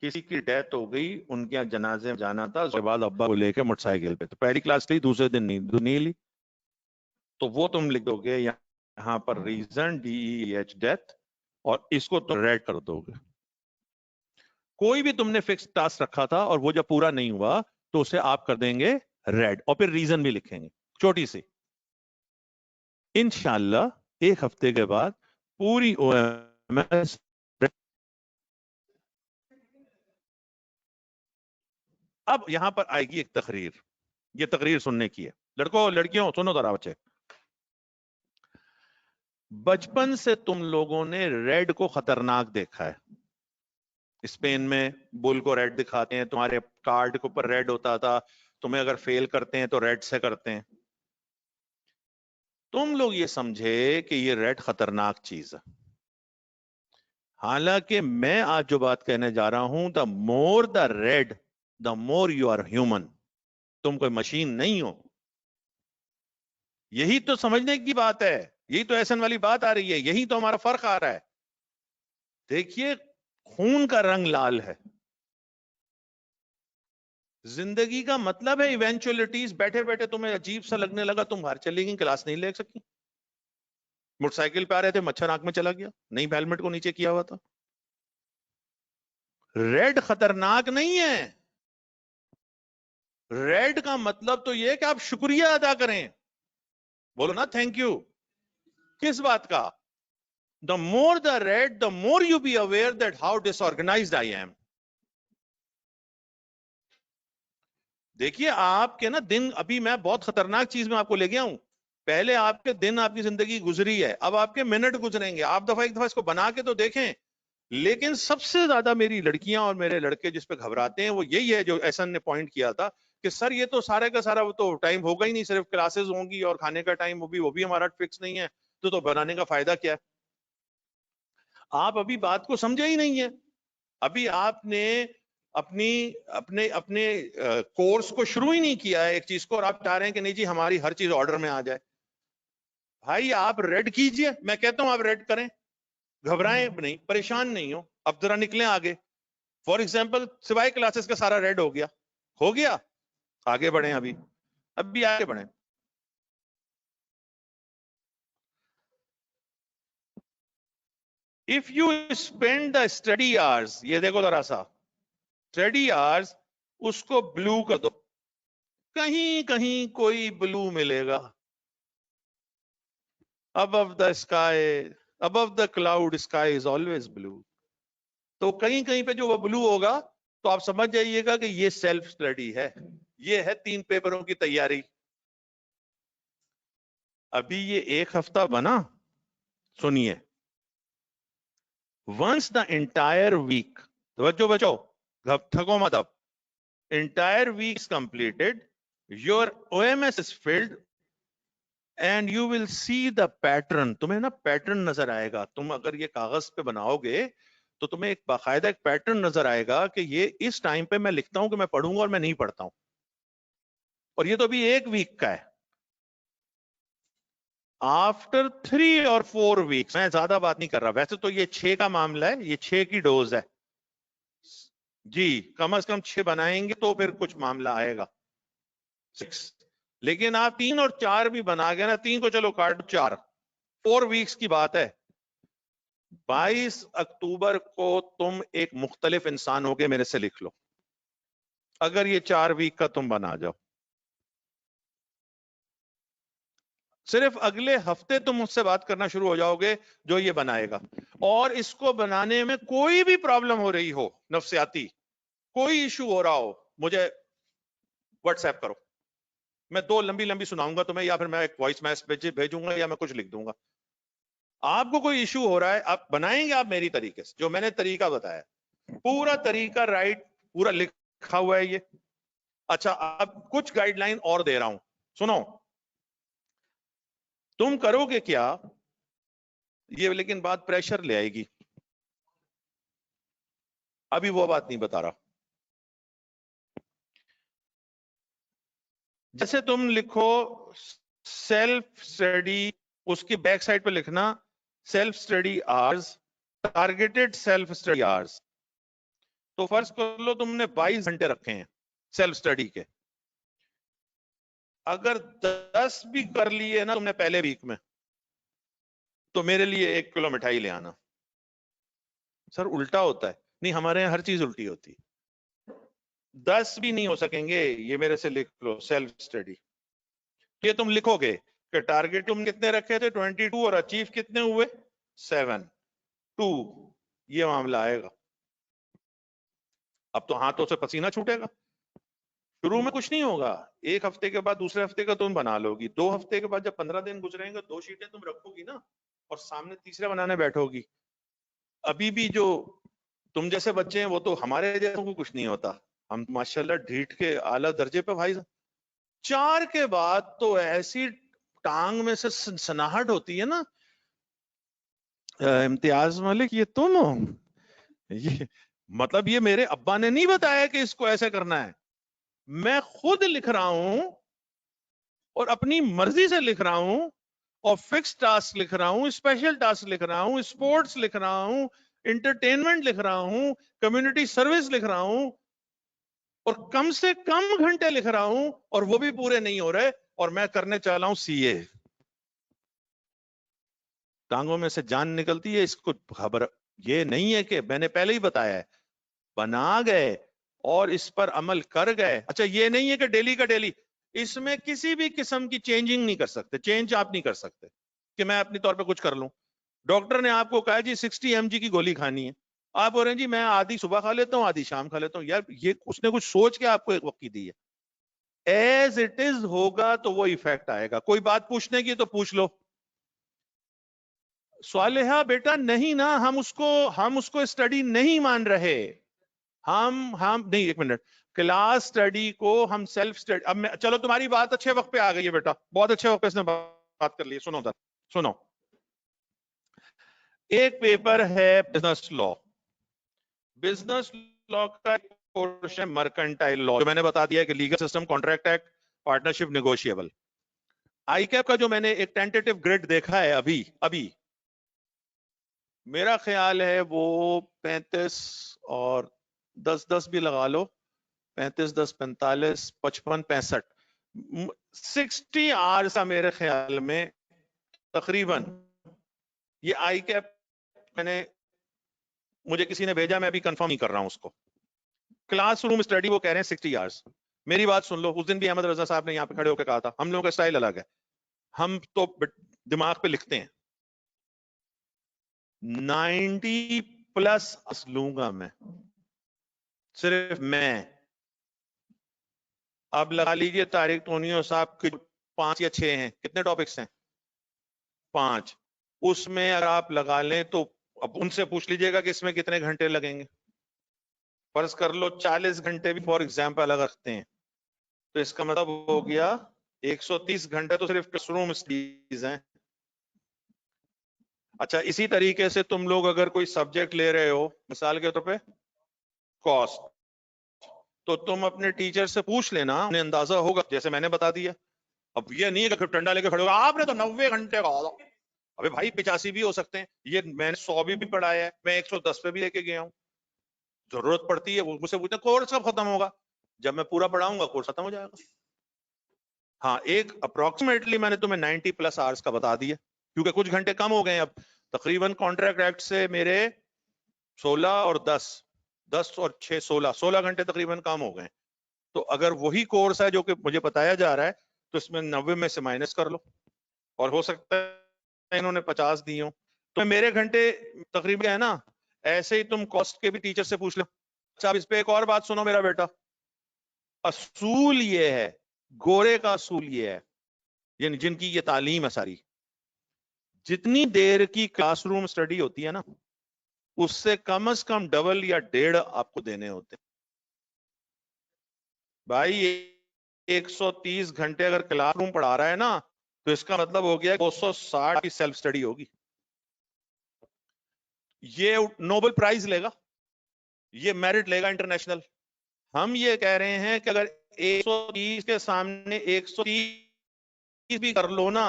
کسی کی ڈیتھ ہو گئی, ان کے جنازے میں جانا تھا, اس کے بعد ابا کو لے کے موٹر سائیکل پہ, تو پہلی کلاس لی, دوسرے دن نہیں لی. تو وہ تم لکھ دو گے یہاں پر ریزن DEH ڈیتھ, اور اس کو تم ریڈ کر دو گے. کوئی بھی تم نے فکس ٹاسک رکھا تھا اور وہ جب پورا نہیں ہوا تو اسے آپ کر دیں گے ریڈ, اور پھر ریزن بھی لکھیں گے چھوٹی سی. انشاءاللہ ایک ہفتے کے بعد پوری OMS. اب یہاں پر آئے گی ایک تقریر, یہ تقریر سننے کی ہے. لڑکوں لڑکیوں سنو ذرا بچے. بچپن سے تم لوگوں نے ریڈ کو خطرناک دیکھا ہے. اسپین میں بل کو ریڈ دکھاتے ہیں, تمہارے کارڈ کے اوپر ریڈ ہوتا تھا, تمہیں اگر فیل کرتے ہیں تو ریڈ سے کرتے ہیں. تم لوگ یہ سمجھے کہ یہ ریڈ خطرناک چیز ہے. حالانکہ میں آج جو بات کہنے جا رہا ہوں, the more the read the more you are human. تم کوئی مشین نہیں ہو. یہی تو سمجھنے کی بات ہے, یہی تو احسن والی بات آ رہی ہے, یہی تو ہمارا فرق آ رہا ہے. دیکھیے خون کا رنگ لال ہے. زندگی کا مطلب ہے ایونچولیٹیز. بیٹھے بیٹھے تمہیں عجیب سا لگنے لگا, تم باہر چلے گئی, کلاس نہیں لے سکی. موٹر سائیکل پہ آ رہے تھے, مچھر آنکھ میں چلا گیا, نہیں ہیلمٹ کو نیچے کیا ہوا تھا. ریڈ خطرناک نہیں ہے. ریڈ کا مطلب تو یہ کہ آپ شکریہ ادا کریں. بولو نا تھینک یو. کس بات کا؟ The more the read the more you be aware that how disorganized I am. دیکھیے آپ کے نا دن, ابھی میں بہت خطرناک چیز میں آپ کو لے گیا ہوں. پہلے آپ کے دن, آپ کی زندگی گزری ہے, اب آپ کے منٹ گزریں گے. آپ ایک دفعہ اس کو بنا کے تو دیکھیں. لیکن سب سے زیادہ میری لڑکیاں اور میرے لڑکے جس پہ گھبراتے ہیں وہ یہی ہے جو احسن نے پوائنٹ کیا تھا کہ سر یہ تو سارے کا سارا وہ تو ٹائم ہوگا ہی نہیں, صرف کلاسز ہوں گی اور کھانے کا ٹائم وہ بھی ہمارا فکس نہیں ہے, تو بنانے کا فائدہ کیا ہے. آپ ابھی بات کو سمجھے ہی نہیں ہے. ابھی آپ نے اپنی اپنے اپنے کورس کو شروع ہی نہیں کیا ہے ایک چیز کو, اور آپ چاہ رہے ہیں کہ نہیں جی ہماری ہر چیز آرڈر میں آ جائے. بھائی آپ ریڈ کیجئے, میں کہتا ہوں آپ ریڈ کریں, گھبرائیں نہیں, پریشان نہیں ہو. اب ذرا نکلیں آگے. فار ایگزامپل سوائے کلاسز کا سارا ریڈ ہو گیا, آگے بڑھیں. ابھی آگے بڑھیں. If you spend the study hours, یہ دیکھو ذرا سا, study hours اس کو بلو کر دو. کہیں کہیں کوئی بلو ملے گا. above the sky, above the cloud, sky is always blue. تو کہیں کہیں پہ جو وہ بلو ہوگا تو آپ سمجھ جائیے گا کہ یہ سیلف اسٹڈی ہے, یہ ہے 3 پیپروں کی تیاری. ابھی یہ ایک ہفتہ بنا, سنیے. ونس دا انٹائر ویک, توجہ بچو, تھکو مت اب. entire week is completed, your OMS is filled, and you will see the pattern. تمہیں نا پیٹرن نظر آئے گا. تم اگر یہ کاغذ پہ بناؤ گے تو تمہیں ایک باقاعدہ ایک پیٹرن نظر آئے گا کہ یہ اس ٹائم پہ میں لکھتا ہوں کہ میں پڑھوں گا اور میں نہیں پڑھتا ہوں, اور یہ تو ابھی ایک ویک کا ہے. آفٹر 3 or 4 weeks, میں زیادہ بات نہیں کر رہا, ویسے تو یہ 6 کا معاملہ ہے, یہ 6 کی ڈوز ہے جی, کم از کم 6 بنائیں گے تو پھر کچھ معاملہ آئے گا 6. لیکن آپ 3 اور 4 بھی بنا گئے نا, 3 کو چلو کاٹ, 4 weeks کی بات ہے. 22 اکتوبر کو تم ایک مختلف انسان ہو کے میرے سے لکھ لو, اگر یہ 4 ویک کا تم بنا جاؤ. صرف اگلے ہفتے تم مجھ سے بات کرنا شروع ہو جاؤ گے جو یہ بنائے گا. اور اس کو بنانے میں کوئی بھی پرابلم ہو رہی ہو, نفسیاتی کوئی ایشو ہو رہا ہو, مجھے واٹس ایپ کرو. میں 2 لمبی سناؤں گا تمہیں, یا پھر میں ایک وائس میسج بھیجوں گا, یا میں کچھ لکھ دوں گا. آپ کو کوئی ایشو ہو رہا ہے, آپ بنائیں گے آپ میری طریقے سے, جو میں نے طریقہ بتایا پورا طریقہ رائٹ, پورا لکھا ہوا ہے یہ. اچھا اب کچھ گائیڈ لائن اور دے رہا ہوں, سنو. تم کرو گے کیا یہ, لیکن بات پریشر لے آئے گی, ابھی وہ بات نہیں بتا رہا. جیسے تم لکھو سیلف اسٹڈی, اس کی بیک سائڈ پہ لکھنا self study hours, targeted self study hours. تو فرض کر لو تم نے 22 گھنٹے رکھے ہیں سیلف اسٹڈی کے, اگر 10 بھی کر لیے نا تم نے پہلے ویک میں, تو میرے لیے 1 کلو مٹھائی لے آنا. سر الٹا ہوتا ہے. نہیں, ہمارے یہاں ہر چیز الٹی ہوتی. 10 بھی نہیں ہو سکیں گے, یہ میرے سے لکھ لو سیلف اسٹڈی. یہ تم لکھو گے کہ ٹارگیٹ تم کتنے رکھے تھے 22 اور اچیو کتنے ہوئے 7. یہ معاملہ آئے گا. اب تو ہاتھوں سے پسینہ چھوٹے گا. شروع میں کچھ نہیں ہوگا, 1 ہفتے کے بعد دوسرے ہفتے کا تم بنا لو گی, 2 ہفتے کے بعد جب 15 دن گزریں گے 2 شیٹیں تم رکھو گی نا, اور سامنے تیسرے بنانے بیٹھو گی. ابھی بھی جو تم جیسے بچے ہیں وہ تو ہمارے جیسوں کو کچھ نہیں ہوتا. ہم ماشاءاللہ ڈھیٹ کے اعلیٰ درجے پہ بھائی. 4 کے بعد تو ایسی ٹانگ میں سے سناہٹ ہوتی ہے نا, امتیاز ملک یہ تم ہو, یہ مطلب یہ میرے ابا نے نہیں بتایا کہ اس کو ایسے کرنا ہے, میں خود لکھ رہا ہوں اور اپنی مرضی سے لکھ رہا ہوں, اور فکس ٹاسک لکھ رہا ہوں, اسپیشل ٹاسک لکھ رہا ہوں, اسپورٹس لکھ رہا ہوں, انٹرٹینمنٹ لکھ رہا ہوں, کمیونٹی سروس لکھ رہا ہوں, اور کم سے کم گھنٹے لکھ رہا ہوں, اور وہ بھی پورے نہیں ہو رہے, اور میں کرنے چاہ رہا ہوں CA. ٹانگوں میں سے جان نکلتی ہے. اس کو خبر یہ نہیں ہے کہ میں نے پہلے ہی بتایا ہے, بنا گئے اور اس پر عمل کر گئے. اچھا یہ نہیں ہے کہ ڈیلی کا ڈیلی, اس میں کسی بھی قسم کی چینجنگ نہیں کر سکتے. چینج آپ نہیں کر سکتے کہ میں اپنی طور پہ کچھ کر لوں. ڈاکٹر نے آپ کو کہا جی 60 mg کی گولی کھانی ہے, آپ بول رہے ہیں جی میں آدھی صبح کھا لیتا ہوں آدھی شام کھا لیتا ہوں. یار یہ اس نے کچھ سوچ کے آپ کو ایک وقت کی دی ہے. ایز اٹ از ہوگا تو وہ ایفیکٹ آئے گا. کوئی بات پوچھنے کی تو پوچھ لو. صالحہ بیٹا نہیں نا, ہم اس کو اسٹڈی نہیں مان رہے. ہم نہیں, 1 منٹ, کلاس اسٹڈی کو ہم سیلف اسٹڈی. اب میں چلو تمہاری بات اچھے وقت پہ آ گئی ہے بیٹا, بہت اچھے وقت پہ اس نے بات کر لی. سنو, ایک پیپر ہے بزنس لا. بزنس لا کا پورشن مرکنٹائل لا, جو میں نے بتا دیا کہ legal system, contract act, partnership negotiable. I keep کا جو میں نے ایک ٹینٹیٹو گریڈ دیکھا ہے ابھی میرا خیال ہے وہ 35 اور 10 بھی لگا لو, 35 10 45 55 65 60 آرز کا میرے خیال میں تقریباً. یہ آئی کیپ میں نے, مجھے کسی نے بھیجا, میں ابھی کنفرم نہیں کر رہا ہوں اس کو. کلاس روم اسٹڈی وہ کہہ رہے ہیں 60 آرز. میری بات سن لو, اس دن بھی احمد رضا صاحب نے یہاں پہ کھڑے ہو کے کہا تھا ہم لوگوں کا اسٹائل الگ ہے, ہم تو دماغ پہ لکھتے ہیں. 90+ لوں گا میں, صرف میں. اب لگا لیجئے طارق تونیو صاحب کے 5 یا 6 ہیں. کتنے ٹاپکس ہیں؟ 5. اس میں اگر آپ لگا لیں تو اب ان سے پوچھ لیجئے گا کہ اس میں کتنے گھنٹے لگیں گے. فرض کر لو 40 گھنٹے بھی فار ایگزامپل اگر رکھتے ہیں, تو اس کا مطلب ہو گیا 130 گھنٹے تو صرف کلاس روم اسٹڈیز ہیں. اچھا اسی طریقے سے تم لوگ اگر کوئی سبجیکٹ لے رہے ہو, مثال کے طور پہ کاسٹ, تو تم اپنے ٹیچر سے پوچھ لینا, انہیں اندازہ ہوگا جیسے میں نے بتا دیا. اب یہ نہیں ہے کہ ڈنڈا لے کے کھڑے ہوگا آپ نے تو 90 گھنٹے کہا تھا. ابھی بھائی 85 بھی ہو سکتے ہیں. یہ میں نے 100 بھی پڑھایا ہے, میں 110 پہ بھی لے کے گیا ہوں. ضرورت پڑتی ہے وہ مجھ سے پوچھتے ہیں کورس کب ختم ہوگا. جب میں پورا پڑھاؤں گا کورس ختم ہو جائے گا. ہاں ایک اپروکسیمیٹلی میں نے تمہیں 90+ آورس کا بتا دیا, کیونکہ کچھ گھنٹے کم ہو گئے. اب تقریباً کانٹریکٹ ایکٹ سے میرے 16 اور 10 اور 6 16 گھنٹے تقریباً کم ہو گئے. تو اگر وہی کورس ہے جو کہ مجھے بتایا جا رہا ہے, تو اس میں 90 میں سے مائنس کر لو, اور ہو سکتا ہے انہوں نے 50 دی ہوں. تو میرے گھنٹے تقریباً ہے نا, ایسے ہی تم کاسٹ کے بھی ٹیچر سے پوچھ لو. اچھا اب اس پہ ایک اور بات سنو میرا بیٹا, اصول یہ ہے, گورے کا اصول یہ ہے, یعنی جن کی یہ تعلیم ہے ساری, جتنی دیر کی کلاس روم اسٹڈی ہوتی ہے نا, اس سے کم از کم ڈبل یا 1.5 آپ کو دینے ہوتے. بھائی 130 گھنٹے اگر کلاس روم پڑھا رہا ہے نا, تو اس کا مطلب ہو گیا 260 کی سیلف اسٹڈی ہوگی. یہ نوبل پرائز لے گا, یہ میرٹ لے گا انٹرنیشنل. ہم یہ کہہ رہے ہیں کہ اگر 130 کے سامنے 130 بھی کر لو نا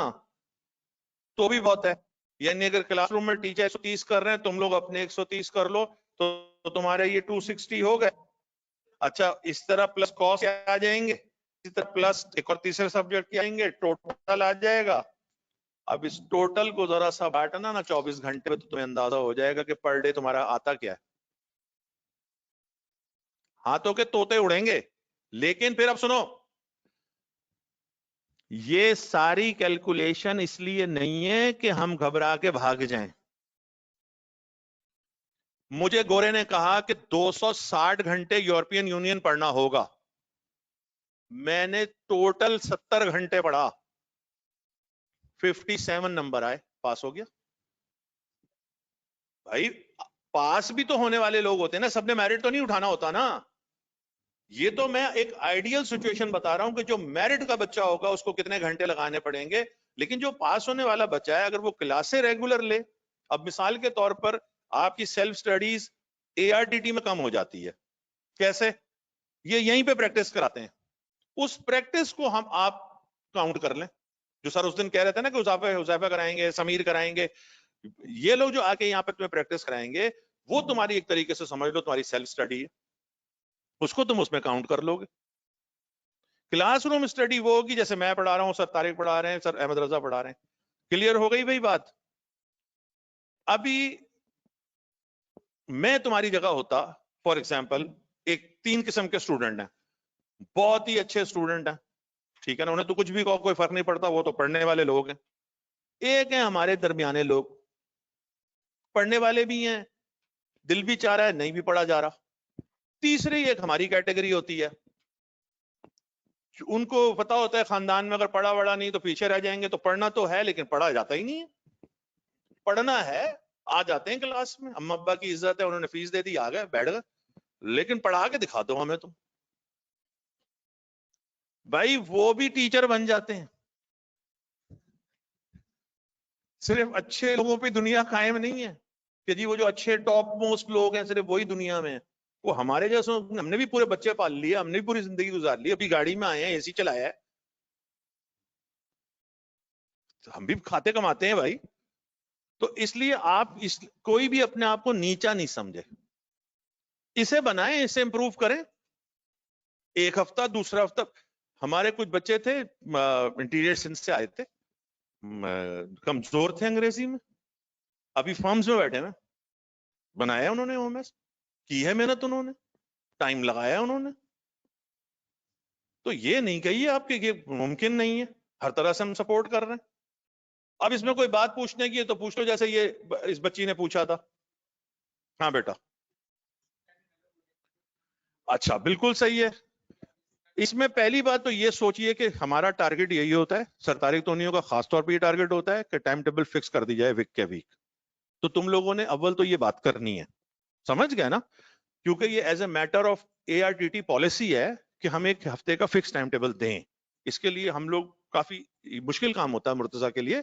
تو بھی بہت ہے. یعنی اگر کلاس روم میں ٹیچر 130 کر رہے ہیں تم لوگ اپنے 130 کر لو تو تمہارے یہ 260 ہو گئے. اچھا اس طرح پلس کاسٹ آ جائیں گے, اسی طرح پلس ایک اور تیسرے سبجیکٹ کے آئیں گے, ٹوٹل آ جائے گا. اب اس ٹوٹل کو ذرا سا بانٹنا نا 24 گھنٹے میں تو تمہیں اندازہ ہو جائے گا کہ پر ڈے تمہارا آتا کیا ہے. ہاتھوں کے طوطے اڑیں گے. لیکن پھر اب سنو, یہ ساری کیلکولیشن اس لیے نہیں ہے کہ ہم گھبرا کے بھاگ جائیں. مجھے گورے نے کہا کہ 260 گھنٹے یورپین یونین پڑھنا ہوگا. میں نے ٹوٹل 70 گھنٹے پڑھا, 57 نمبر آئے, پاس ہو گیا. بھائی پاس بھی تو ہونے والے لوگ ہوتے ہیں نا, سب نے میرٹ تو نہیں اٹھانا ہوتا نا. یہ تو میں ایک آئیڈیل سچویشن بتا رہا ہوں کہ جو میرٹ کا بچہ ہوگا اس کو کتنے گھنٹے لگانے پڑیں گے, لیکن جو پاس ہونے والا بچہ ہے اگر وہ کلاسیں ریگولر لے. اب مثال کے طور پر آپ کی سیلف سٹڈیز ARTT میں کم ہو جاتی ہے. کیسے؟ یہ یہیں پہ پریکٹس کراتے ہیں. اس پریکٹس کو ہم آپ کاؤنٹ کر لیں. جو سر اس دن کہہ رہے تھے نا کہ حذیفہ کرائیں گے, سمیر کرائیں گے, یہ لوگ جو آ کے یہاں پہ تمہیں پریکٹس کرائیں گے وہ تمہاری ایک طریقے سے سمجھ لو تمہاری سیلف سٹڈی ہے, اس کو تم اس میں کاؤنٹ کر لو گے. کلاس روم سٹڈی وہ ہوگی جیسے میں پڑھا رہا ہوں, سر طارق پڑھا رہے ہیں, سر احمد رضا پڑھا رہے ہیں. کلیئر ہو گئی بھائی بات؟ ابھی میں تمہاری جگہ ہوتا, فار ایگزامپل ایک 3 قسم کے اسٹوڈنٹ ہیں, بہت ہی اچھے اسٹوڈنٹ ہیں, ٹھیک ہے نا, انہیں تو کچھ بھی کوئی فرق نہیں پڑتا, وہ تو پڑھنے والے لوگ ہیں. ایک ہیں ہمارے درمیانے لوگ, پڑھنے والے بھی ہیں, دل بھی چاہ رہا ہے, نہیں بھی پڑھا جا رہا. تیسری ایک ہماری کیٹیگری ہوتی ہے, ان کو پتا ہوتا ہے خاندان میں اگر پڑھا وڑا نہیں تو پیچھے رہ جائیں گے, تو پڑھنا تو ہے لیکن پڑھا جاتا ہی نہیں ہے. پڑھنا ہے, آ جاتے ہیں کلاس میں, اما ابا کی عزت ہے, انہوں نے فیس دے دی, آ گئے, بیٹھ گئے, لیکن پڑھا کے دکھا دو ہمیں تم. بھائی وہ بھی ٹیچر بن جاتے ہیں. صرف اچھے لوگوں پہ دنیا قائم نہیں ہے کہ جی وہ جو اچھے ٹاپ موسٹ لوگ ہیں صرف وہی دنیا میں ہیں. وہ ہمارے جیسے ہم نے بھی پورے بچے پال لیے, ہم نے بھی پوری زندگی گزار لی, ابھی گاڑی میں آئے ہیں, AC چلایا ہے, ہم بھی کھاتے کماتے ہیں بھائی. تو اس لیے آپ کوئی بھی اپنے آپ کو نیچا نہیں سمجھے, اسے بنائیں, اسے امپروو کریں. ایک ہفتہ, دوسرا ہفتہ, ہمارے کچھ بچے تھے انٹیریئر سندھ سے آئے تھے, کمزور تھے انگریزی میں, ابھی فارمز میں بیٹھے ہیں, بنایا انہوں نے OMS, کی ہے محنت انہوں نے, ٹائم لگایا انہوں نے. تو یہ نہیں کہیے آپ کہ یہ ممکن نہیں ہے, ہر طرح سے ہم سپورٹ کر رہے ہیں. اب اس میں کوئی بات پوچھنے کی ہے تو پوچھ لو, جیسے یہ اس بچی نے پوچھا تھا. ہاں بیٹا, اچھا بالکل صحیح ہے. اس میں پہلی بات تو یہ سوچئے کہ ہمارا ٹارگٹ یہی ہوتا ہے, سر طارق تونیوں کا خاص طور پہ یہ ٹارگٹ ہوتا ہے کہ ٹائم ٹیبل فکس کر دی جائے ویک کے ویک. تو تم لوگوں نے اول تو یہ بات کرنی ہے, سمجھ گئے نا, کیونکہ یہ as a matter of ARTT policy ہے کہ ہم ایک ہفتے کا فکس ٹائم ٹیبل دیں. اس کے لیے ہم لوگ کافی مشکل کام ہوتا ہے مرتضیٰ کے لیے,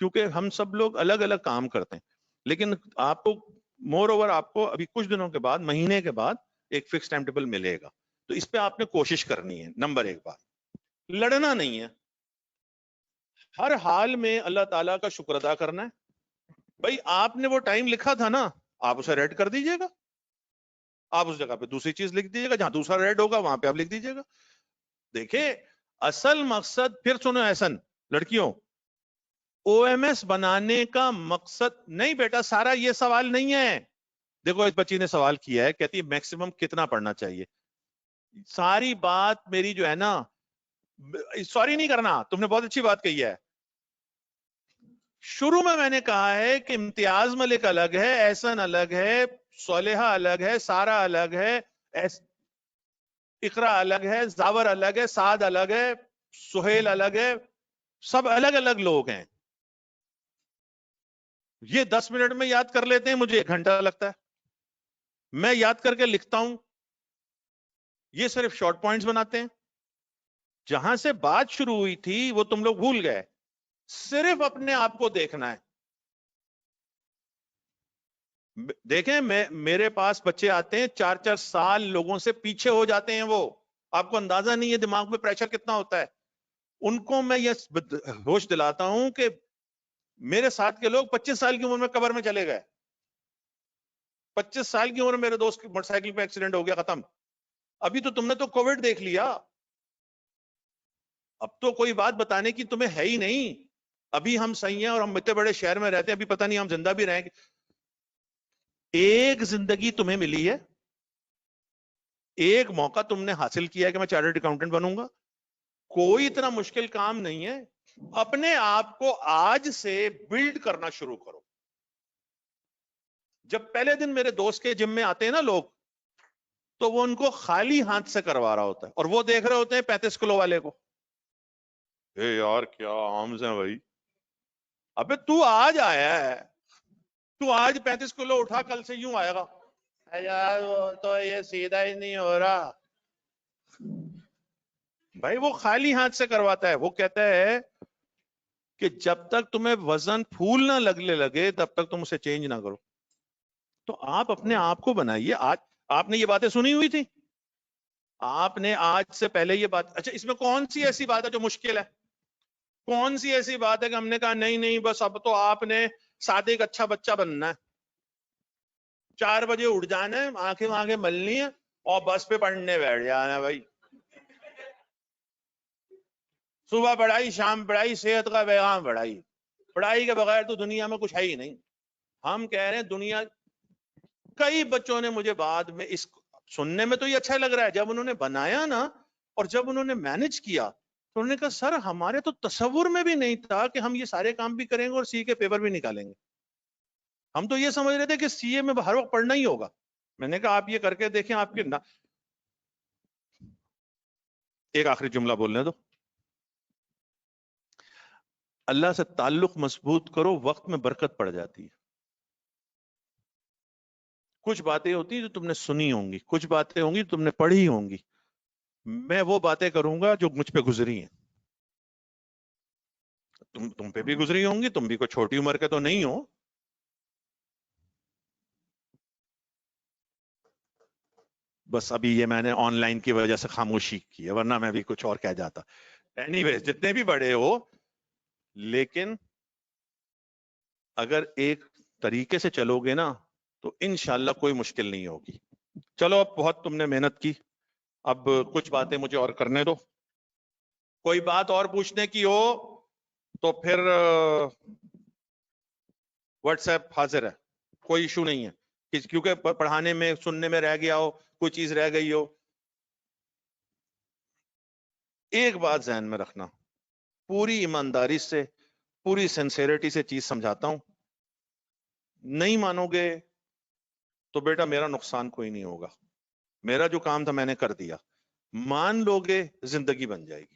کیونکہ ہم سب لوگ الگ الگ کام کرتے ہیں. لیکن آپ کو مور اوور آپ کو ابھی کچھ دنوں کے بعد, مہینے کے بعد ایک فکس ٹائم ٹیبل ملے گا. تو اس پہ آپ نے کوشش کرنی ہے. نمبر 1 بات, لڑنا نہیں ہے, ہر حال میں اللہ تعالیٰ کا شکر ادا کرنا ہے. بھائی آپ نے وہ ٹائم لکھا تھا نا, آپ اسے ریڈ کر دیجئے گا, آپ اس جگہ پہ دوسری چیز لکھ دیجئے گا, جہاں دوسرا ریڈ ہوگا وہاں پہ آپ لکھ دیجئے گا. دیکھیں اصل مقصد, پھر سنو احسن لڑکیوں, OMS بنانے کا مقصد نہیں بیٹا, سارا یہ سوال نہیں ہے. دیکھو اس بچی نے سوال کیا ہے, کہتی ہے میکسیمم کتنا پڑھنا چاہیے. ساری بات میری جو ہے نا, سوری نہیں کرنا, تم نے بہت اچھی بات کہی ہے. شروع میں نے کہا ہے کہ امتیاز ملک الگ ہے, احسن الگ ہے, صالحہ الگ ہے, سارا الگ ہے, اقرا الگ ہے, زاور الگ ہے, سعد الگ ہے, سہیل الگ ہے, سب الگ الگ لوگ ہیں. یہ 10 منٹ میں یاد کر لیتے ہیں, مجھے 1 گھنٹہ لگتا ہے. میں یاد کر کے لکھتا ہوں, یہ صرف شارٹ پوائنٹس بناتے ہیں. جہاں سے بات شروع ہوئی تھی وہ تم لوگ بھول گئے. صرف اپنے آپ کو دیکھنا ہے. دیکھیں میرے پاس بچے آتے ہیں 4-4 سال لوگوں سے پیچھے ہو جاتے ہیں, وہ آپ کو اندازہ نہیں ہے دماغ پہ پریشر کتنا ہوتا ہے. ان کو میں یہ ہوش دلاتا ہوں کہ میرے ساتھ کے لوگ 25 سال کی عمر میں قبر میں چلے گئے. 25 سال کی عمر میں میرے دوست کی موٹر سائیکل پہ ایکسیڈنٹ ہو گیا, ختم. ابھی تو تم نے تو کووڈ دیکھ لیا, اب تو کوئی بات بتانے کی تمہیں ہے ہی نہیں. ابھی ہم صحیح ہیں اور ہم اتنے بڑے شہر میں رہتے ہیں, ابھی پتہ نہیں ہم زندہ بھی رہیں گے. ایک زندگی تمہیں ملی ہے, ایک موقع تم نے حاصل کیا ہے کہ میں چارٹرڈ اکاؤنٹنٹ بنوں گا. کوئی اتنا مشکل کام نہیں ہے. اپنے آپ کو آج سے بلڈ کرنا شروع کرو. جب پہلے دن میرے دوست کے جم میں آتے ہیں نا لوگ, تو وہ ان کو خالی ہاتھ سے کروا رہا ہوتا ہے, اور وہ دیکھ رہے ہوتے ہیں 35 کلو والے کو, اے یار کیا آرمز ہیں بھائی. ابے تو آج آیا ہے, تو آج 35 کلو اٹھا, کل سے یوں آئے گا, یار وہ تو یہ سیدھا ہی نہیں ہو رہا. بھائی وہ خالی ہاتھ سے کرواتا ہے. وہ کہتا ہے کہ جب تک تمہیں وزن پھول نہ لگنے لگے تب تک تم اسے چینج نہ کرو. تو آپ اپنے آپ کو بنائیے. آج آپ نے یہ باتیں سنی ہوئی تھی, آپ نے آج سے پہلے یہ بات, اچھا اس میں کون سی ایسی بات ہے جو مشکل ہے؟ کون سی ایسی بات ہے کہ ہم نے کہا نہیں نہیں بس اب تو آپ نے سادے ایک اچھا بچہ بننا ہے, 4 بجے اٹھ جانا ہے, آنکھیں ملنی ہے اور بس پہ پڑھنے بیٹھ جانا ہے. بھائی صبح پڑھائی, شام پڑھائی, صحت کا پیغام پڑھائی. پڑھائی کے بغیر تو دنیا میں کچھ ہے ہی نہیں. ہم کہہ رہے ہیں دنیا, کئی بچوں نے مجھے بعد میں, اس سننے میں تو یہ اچھا لگ رہا ہے, جب انہوں نے بنایا نا اور جب انہوں نے مینج کیا تو انہوں نے کہا سر ہمارے تو تصور میں بھی نہیں تھا کہ ہم یہ سارے کام بھی کریں گے اور سی کے پیپر بھی نکالیں گے. ہم تو یہ سمجھ رہے تھے کہ سی اے میں ہر وقت پڑھنا ہی ہوگا. میں نے کہا آپ یہ کر کے دیکھیں, آپ کے ایک آخری جملہ بولنے دو. اللہ سے تعلق مضبوط کرو, وقت میں برکت پڑ جاتی ہے. کچھ باتیں ہوتی ہیں جو تم نے سنی ہوں گی, کچھ باتیں ہوں گی جو تم نے پڑھی ہوں گی. میں وہ باتیں کروں گا جو مجھ پہ گزری ہیں. تم پہ بھی گزری ہوں گی, تم بھی کوئی چھوٹی عمر کے تو نہیں ہو. بس ابھی یہ میں نے آن لائن کی وجہ سے خاموشی کی ہے, ورنہ میں بھی کچھ اور کہہ جاتا. اینی ویز جتنے بھی بڑے ہو, لیکن اگر ایک طریقے سے چلو گے نا تو انشاءاللہ کوئی مشکل نہیں ہوگی. چلو اب بہت تم نے محنت کی, اب کچھ باتیں مجھے اور کرنے دو. کوئی بات اور پوچھنے کی ہو تو پھر واٹس ایپ حاضر ہے, کوئی ایشو نہیں ہے. کیونکہ پڑھانے میں سننے میں رہ گیا ہو, کوئی چیز رہ گئی ہو. ایک بات ذہن میں رکھنا, پوری ایمانداری سے, پوری سنسیریٹی سے چیز سمجھاتا ہوں. نہیں مانو گے تو بیٹا میرا نقصان کوئی نہیں ہوگا, میرا جو کام تھا میں نے کر دیا. مان لو گے زندگی بن جائے گی,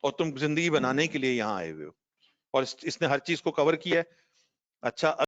اور تم زندگی بنانے کے لیے یہاں آئے ہوئے ہو, اور اس نے ہر چیز کو کور کیا ہے. اچھا